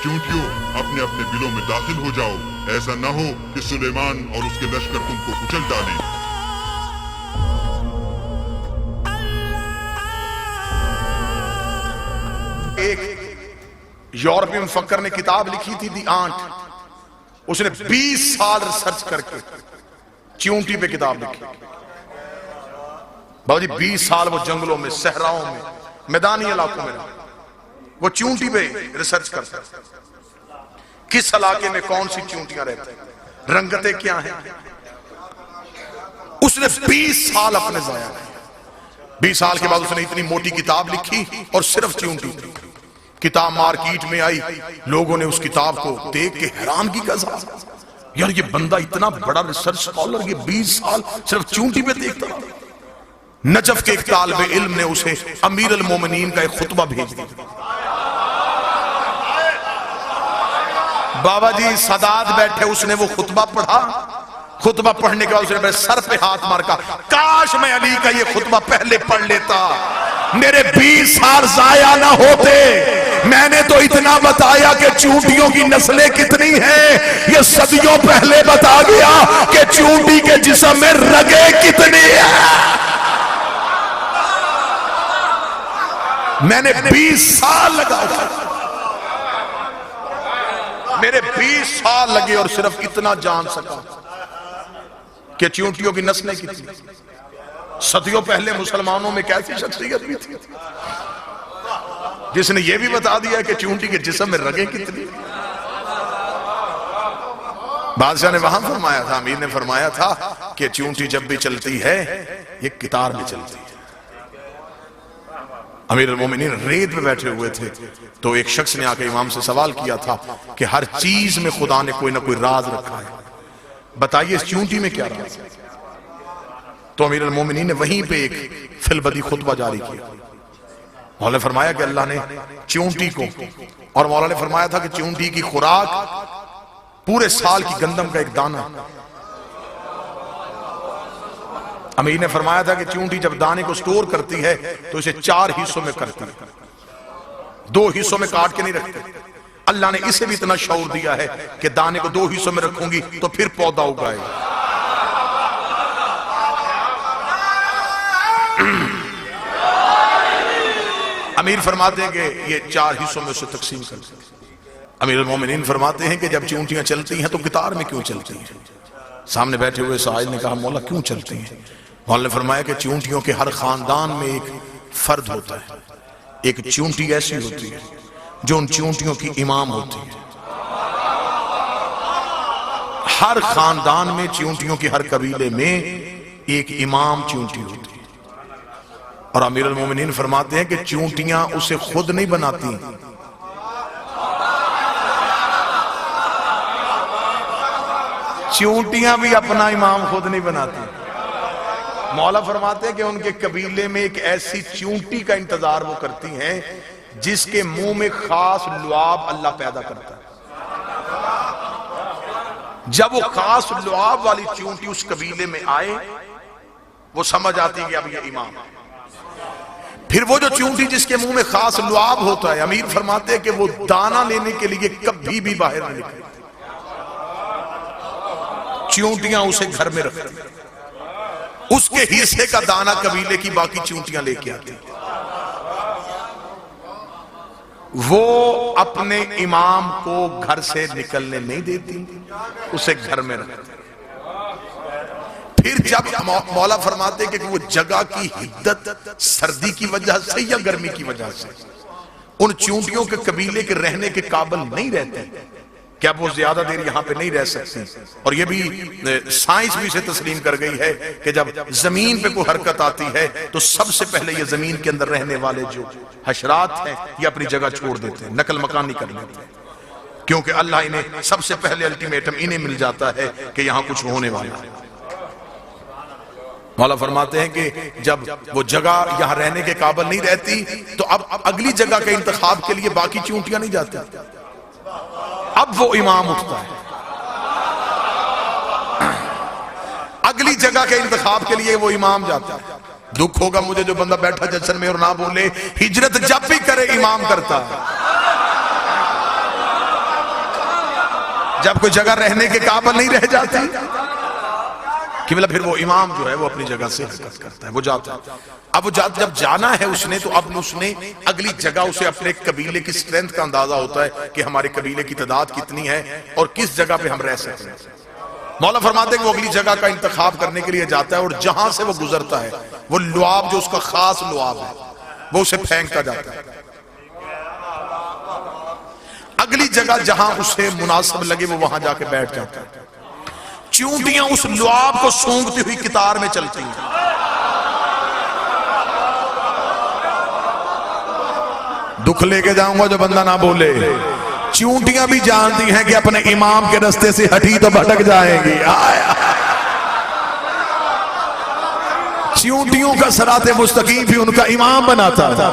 चूंटियों अपने अपने बिलों में दाखिल हो जाओ, ऐसा न हो कि सुलेमान और उसके लश्कर तुमको कुचल डालें। एक यूरोपीय मुफक्कर ने किताब लिखी थी दी आंट। उसने 20 साल रिसर्च करके चींटी पे किताब लिखी। बाबा जी 20 साल वो जंगलों में, सहराओं में, मैदानी इलाकों में वो चींटी पे रिसर्च करता है, किस इलाके में कौन सी चींटियां रहती हैं, रंगतें क्या हैं। उसने 20 साल अपने जाया किए। 20 साल के बाद उसने इतनी मोटी किताब लिखी और सिर्फ चींटी। किताब मार्केट में आई, लोगों ने उस किताब को देख के हैरानगी का इज़हार, यार ये बंदा इतना बड़ा रिसर्च स्कॉलर, ये 20 साल सिर्फ चींटी पे देखता रहा। नजफ के एक तालिबे इल्म ने उसे अमीर अल मोमिनीन का एक खुतबा भेज दिया। बाबा जी सदात बैठे, उसने वो खुतबा पढ़ा। खुतबा पढ़ने के बाद उसने मेरे सर पे हाथ मार का, काश मैं अली का ये खुतबा पहले पढ़ लेता, मेरे 20 साल जाया ना होते। मैंने तो इतना बताया कि चूंटियों की नस्लें कितनी हैं, ये सदियों पहले बता गया कि चूंटी के जिस्म में रगे कितनी है। मैंने 20 साल लगाया, मेरे 20 साल लगे और सिर्फ इतना जान सका कि चींटियों की नस्लें कितनी। सदियों पहले मुसलमानों में कैसी शख्सियत भी थी जिसने यह भी बता दिया कि चींटी के जिस्म में रगे कितनी। बादशाह ने वहां फरमाया था, अमीर ने फरमाया था कि चींटी जब भी चलती है ये कितार में चलती है। अमीर अल-मोमिनीन रेत में बैठे हुए थे तो एक शख्स ने आकर इमाम से सवाल किया था कि हर चीज में खुदा ने कोई ना कोई राज रखा है, बताइए इस चींटी में क्या राज है। तो अमीर अल-मोमिनीन ने वहीं पे एक फिलबदी खुतबा जारी किया। मौला ने फरमाया कि अल्लाह ने चींटी को, और मौला ने फरमाया था कि चींटी की खुराक पूरे साल की गंदम का एक दाना। अमीर ने फरमाया था कि चींटी जब दाने को स्टोर करती है तो इसे 4 हिस्सों में करती है, 2 हिस्सों में काट के नहीं रखते। अल्लाह ने इसे भी इतना शऊर दिया है कि दाने को 2 हिस्सों में रखूंगी तो फिर पौधा उगाएगा। अमीर फरमाते हैं कि ये 4 हिस्सों में उसे तकसीम कर। अमीर अल-मोमिनीन फरमाते हैं कि जब चींटियां चलती हैं तो कितार में क्यों चलती हैं। सामने बैठे हुए साहिल ने कहा, मौला क्यों चलती हैं। मौला ने फरमाया कि चींटियों के हर खानदान में एक फर्द होता है, एक चींटी ऐसी होती है जो उन चींटियों की इमाम होती है। हर खानदान में, चींटियों की हर कबीले में एक इमाम चींटी होती है। और अमीर अल-मोमिनीन फरमाते हैं कि चींटियां उसे खुद नहीं बनाती, चींटियां भी अपना इमाम खुद नहीं बनाती। मौला फरमाते हैं कि उनके कबीले में एक ऐसी चींटी का इंतजार वो करती हैं जिसके मुंह में खास लुआब अल्लाह पैदा करता है। जब वो खास लुआब वाली चींटी उस कबीले में आए, वो समझ आती है कि अब ये इमाम। फिर वो जो चींटी जिसके मुंह में खास लुआब होता है, अमीर फरमाते हैं कि वो दाना लेने के लिए कभी भी बाहर नहीं निकलती, चींटियां उसे घर में रखती, उसके हिस्से का दाना कबीले की बाकी चींटियां लेके आती। वो अपने इमाम को घर से निकलने नहीं देती, उसे घर में रखती। फिर जब मौला फरमाते कि वो जगह की हिद्दत सर्दी की वजह से या गर्मी की वजह से उन चींटियों के कबीले के रहने के काबिल नहीं रहते, क्या वो ज्यादा देर यहां पे नहीं रह सकती। और ये भी साइंस भी इसे तस्लीम कर गई है कि जब जमीन पे कोई हरकत आती है तो सबसे पहले ये जमीन के अंदर रहने वाले जो हशरात हैं ये अपनी जगह छोड़ देते हैं, नकल मकानी कर लेते हैं, क्योंकि अल्लाह इन्हें सबसे पहले अल्टीमेटम इन्हें मिल जाता है कि यहां कुछ होने वाला है। मौला फरमाते हैं कि जब वो जगह यहां रहने के काबिल नहीं रहती तो अब अगली जगह के इंतखाब के लिए बाकी चींटियां नहीं जाती, अब वो इमाम उठता है। अगली जगह के इंतखाब के लिए वो इमाम जाता है। दुख होगा मुझे जो बंदा बैठा जश्न में और ना बोले, हिजरत जब भी करे इमाम करता है। जब कोई जगह रहने के काबिल नहीं रह जाती कि मतलब फिर वो इमाम जो है वो अपनी जगह से हरकत करता है, वो जाता है। अब वो जब जाना है उसने, तो अब उसने अगली जगह, उसे अपने कबीले की स्ट्रेंथ का अंदाजा होता है कि हमारे कबीले की तादाद कितनी है और किस जगह पे हम रह सकते हैं। मौला फरमाते हैं कि वो अगली जगह का इंतखाब करने के लिए जाता है और जहां से वो गुजरता है वो लुआब जो उसका खास लुआब है वो उसे फेंकता जाता है। अगली जगह जहां उसे मुनासिब लगे वो वहां जाके बैठ जाता है। चूंटियां उस लुआब को सूंघती हुई कितार में चलती हैं। दुख लेके जाऊंगा जो बंदा ना बोले। चूंटियां भी जानती हैं कि अपने इमाम के रास्ते से हटी तो भटक जाएंगी। चूंटियों का सराते मुस्तकीम भी उनका इमाम बनाता था।